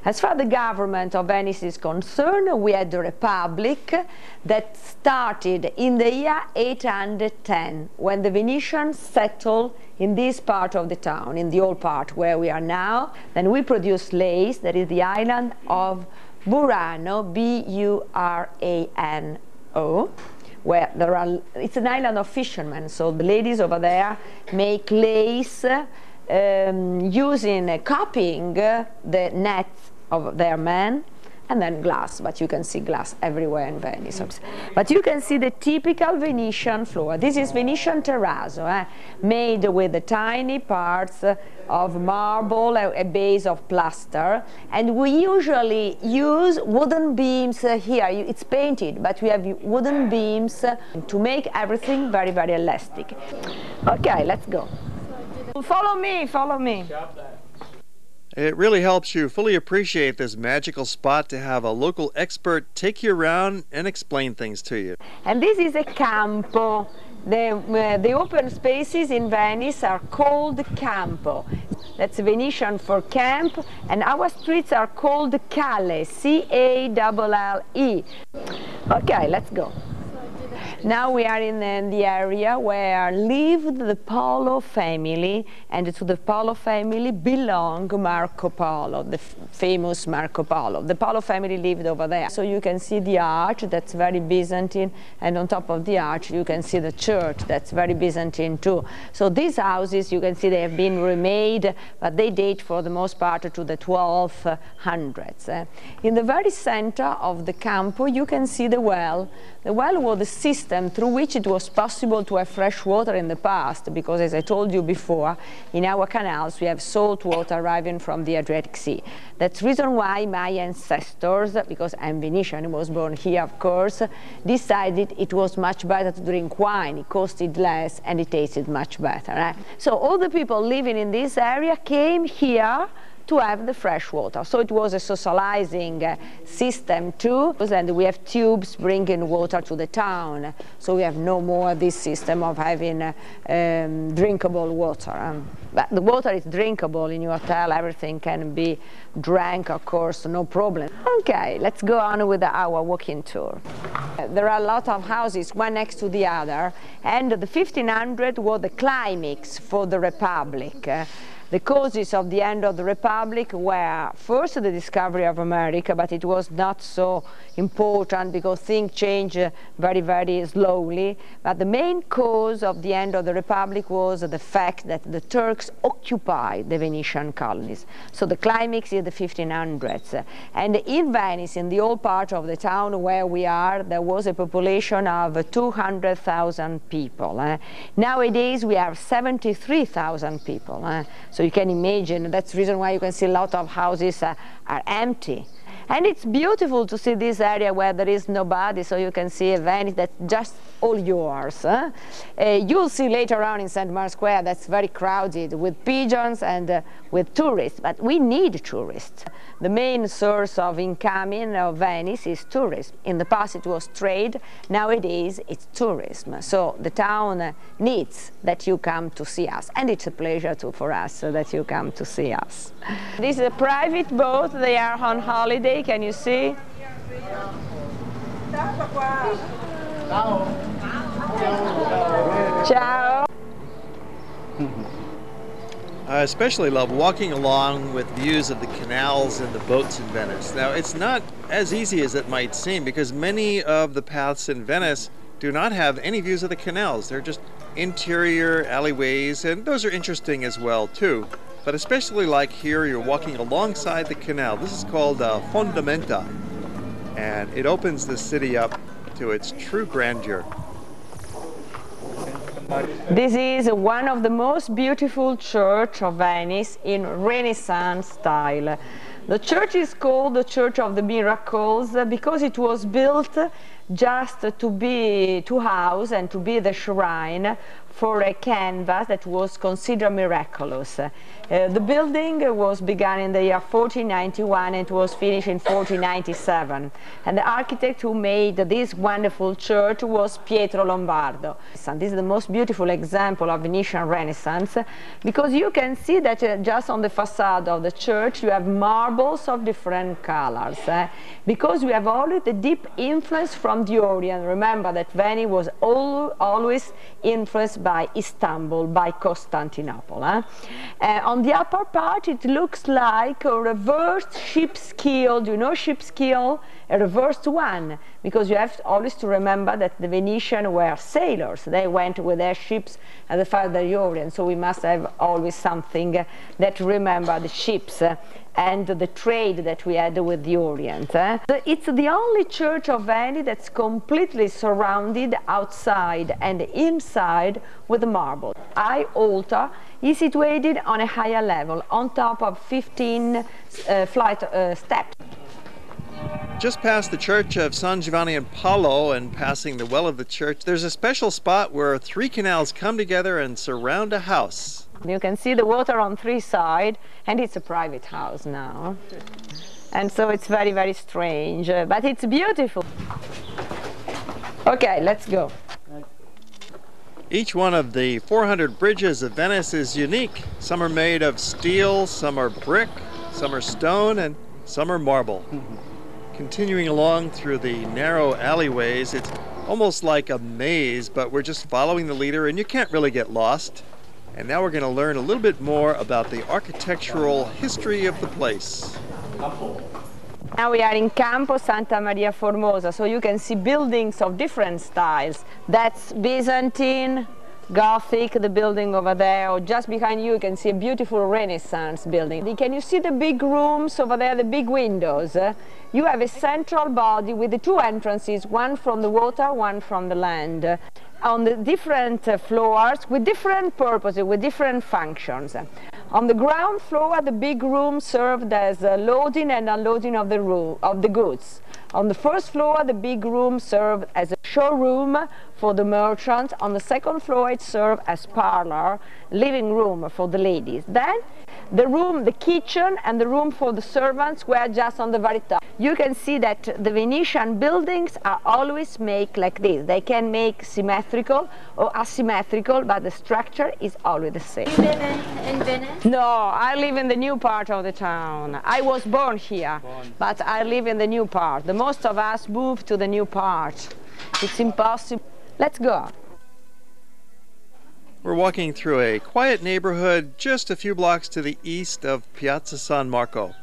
As far as the government of Venice is concerned, we had the Republic that started in the year 810, when the Venetians settled in this part of the town, in the old part where we are now. Then we produced lace, that is the island of Burano, B-U-R-A-N-O, where it's an island of fishermen, so the ladies over there make lace copying the nets of their men, and then glass, but you can see glass everywhere in Venice. But you can see the typical Venetian floor. This is Venetian terrazzo, made with the tiny parts of marble, a base of plaster, and we usually use wooden beams here. It's painted, but we have wooden beams to make everything very, very elastic. Okay, let's go. Follow me, follow me. It really helps you fully appreciate this magical spot to have a local expert take you around and explain things to you. And this is a campo. The open spaces in Venice are called campo. That's Venetian for camp, and our streets are called calle, C-A-L-L-E. Okay, let's go. Now we are in the area where lived the Polo family, and to the Polo family belonged Marco Polo, the famous Marco Polo. The Polo family lived over there. So you can see the arch, that's very Byzantine, and on top of the arch you can see the church, that's very Byzantine too. So these houses, you can see they have been remade, but they date for the most part to the 1200s. In the very center of the campo you can see the well. The well was the system through which it was possible to have fresh water in the past, because as I told you before, in our canals we have salt water arriving from the Adriatic Sea. That's the reason why my ancestors, because I'm Venetian, was born here of course, decided it was much better to drink wine. It costed less and it tasted much better. So all the people living in this area came here to have the fresh water. So it was a socializing system too, and we have tubes bringing water to the town. So we have no more this system of having drinkable water. But the water is drinkable in your hotel, everything can be drank, of course, no problem. Okay, let's go on with our walking tour. There are a lot of houses, one next to the other, and the 1500 was the climax for the Republic. The causes of the end of the Republic were first the discovery of America, but it was not so important because things change very, very slowly. But the main cause of the end of the Republic was the fact that the Turks occupied the Venetian colonies. So the climax is the 1500s. And in Venice, in the old part of the town where we are, there was a population of 200,000 people. Nowadays we have 73,000 people. So you can imagine, that's the reason why you can see a lot of houses are empty. And it's beautiful to see this area where there is nobody, so you can see a Venice that's just all yours. You'll see later on in St. Mark's Square that's very crowded with pigeons and with tourists, but we need tourists. The main source of incoming of Venice is tourism. In the past it was trade, nowadays it's tourism. So the town needs that you come to see us, and it's a pleasure for us that you come to see us. This is a private boat, they are on holiday, can you see? Ciao! I especially love walking along with views of the canals and the boats in Venice. Now, it's not as easy as it might seem because many of the paths in Venice do not have any views of the canals. They're just interior alleyways, and those are interesting as well too. But especially like here, you're walking alongside the canal. This is called Fondamenta, and it opens the city up to its true grandeur. This is one of the most beautiful churches of Venice in Renaissance style. The church is called the Church of the Miracles because it was built just to house and to be the shrine for a canvas that was considered miraculous. The building was begun in the year 1491 and it was finished in 1497. And the architect who made this wonderful church was Pietro Lombardo. And this is the most beautiful example of Venetian Renaissance, because you can see that just on the facade of the church you have marbles of different colors, because we have always the deep influence from the Orient. Remember that Venice was always influenced by Istanbul, by Constantinople. On the upper part it looks like a reversed ship's keel. Do you know ship's keel? A reversed one, because you have always to remember that the Venetians were sailors. They went with their ships at the far of the Orient, so we must have always something that remember the ships and the trade that we had with the Orient. It's the only church of Venice that's completely surrounded outside and inside with marble. High altar is situated on a higher level, on top of 15 flight steps. Just past the church of San Giovanni in Polo and passing the well of the church, there's a special spot where 3 canals come together and surround a house. You can see the water on 3 sides, and it's a private house now. And so it's very, very strange, but it's beautiful. Okay, let's go. Each one of the 400 bridges of Venice is unique. Some are made of steel, some are brick, some are stone, and some are marble. Continuing along through the narrow alleyways, it's almost like a maze, but we're just following the leader and you can't really get lost. And now we're going to learn a little bit more about the architectural history of the place. Now we are in Campo Santa Maria Formosa, so you can see buildings of different styles. That's Byzantine, Gothic, the building over there, or just behind you can see a beautiful Renaissance building. Can you see the big rooms over there, the big windows? You have a central body with the 2 entrances, one from the water, one from the land. On the different floors with different purposes, with different functions. On the ground floor, the big room served as loading and unloading of the goods. On the first floor, the big room served as a showroom for the merchants. On the second floor, it served as parlor, living room for the ladies. Then the kitchen and the room for the servants were just on the very top. You can see that the Venetian buildings are always made like this. They can make symmetrical or asymmetrical, but the structure is always the same. You live in Venice? No, I live in the new part of the town. I was born here, but I live in the new part. The most of us moved to the new part. It's impossible. Let's go. We're walking through a quiet neighborhood just a few blocks to the east of Piazza San Marco.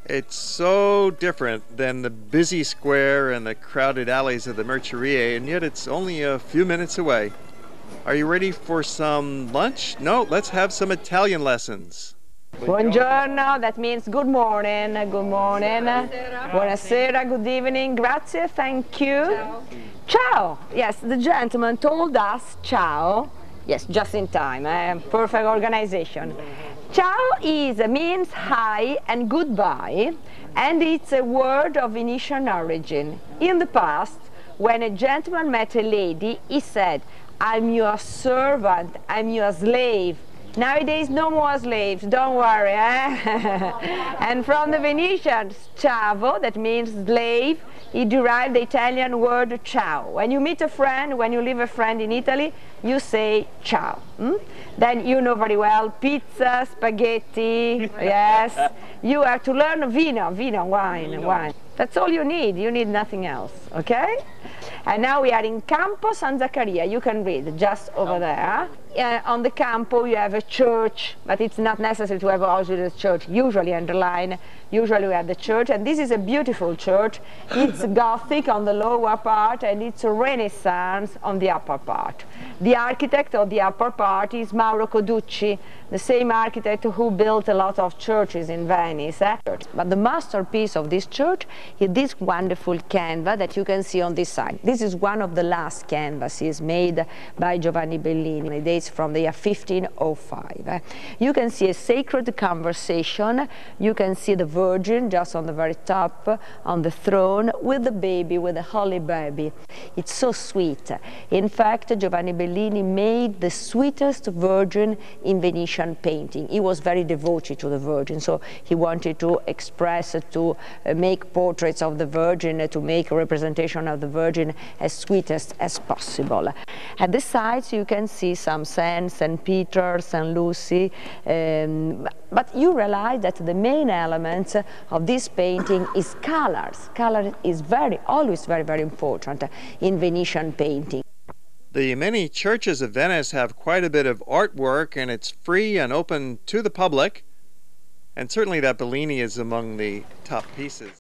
It's so different than the busy square and the crowded alleys of the Mercerie, and yet it's only a few minutes away. Are you ready for some lunch? No, let's have some Italian lessons. Buon giorno, that means good morning, good morning. Buonasera, good evening, grazie, thank you. Ciao. Ciao. Yes, the gentleman told us ciao. Yes, just in time, perfect organization. Ciao means hi and goodbye, and it's a word of Venetian origin. In the past, when a gentleman met a lady, he said, "I'm your servant, I'm your slave." Nowadays, no more slaves, don't worry. And from the Venetians, ciao, that means slave, he derived the Italian word ciao. When you meet a friend, when you leave a friend in Italy, you say ciao. Then you know very well, pizza, spaghetti, yes. You have to learn vino, wine. That's all you need nothing else, okay? And now we are in Campo San Zaccaria, you can read just over there. On the Campo you have a church, but it's not necessary to have always a church. Usually underline, usually we have the church, and this is a beautiful church. It's Gothic on the lower part and it's Renaissance on the upper part. The architect of the upper part is Mauro Codussi, the same architect who built a lot of churches in Venice. But the masterpiece of this church is this wonderful canvas that you can see on this side. This is one of the last canvases made by Giovanni Bellini. dates from the year 1505. You can see a sacred conversation. You can see the Virgin just on the very top on the throne with the baby, with the holy baby. It's so sweet. In fact, Giovanni Bellini made the sweetest Virgin in Venetian painting. He was very devoted to the Virgin, so he wanted to express, to make portraits of the Virgin, to make a representation of the Virgin as sweetest as possible. At the sides you can see some saints, St. Peter, St. Lucy, but you realize that the main element of this painting is colors. Color is always very important in Venetian painting. The many churches of Venice have quite a bit of artwork, and it's free and open to the public. And certainly that Bellini is among the top pieces.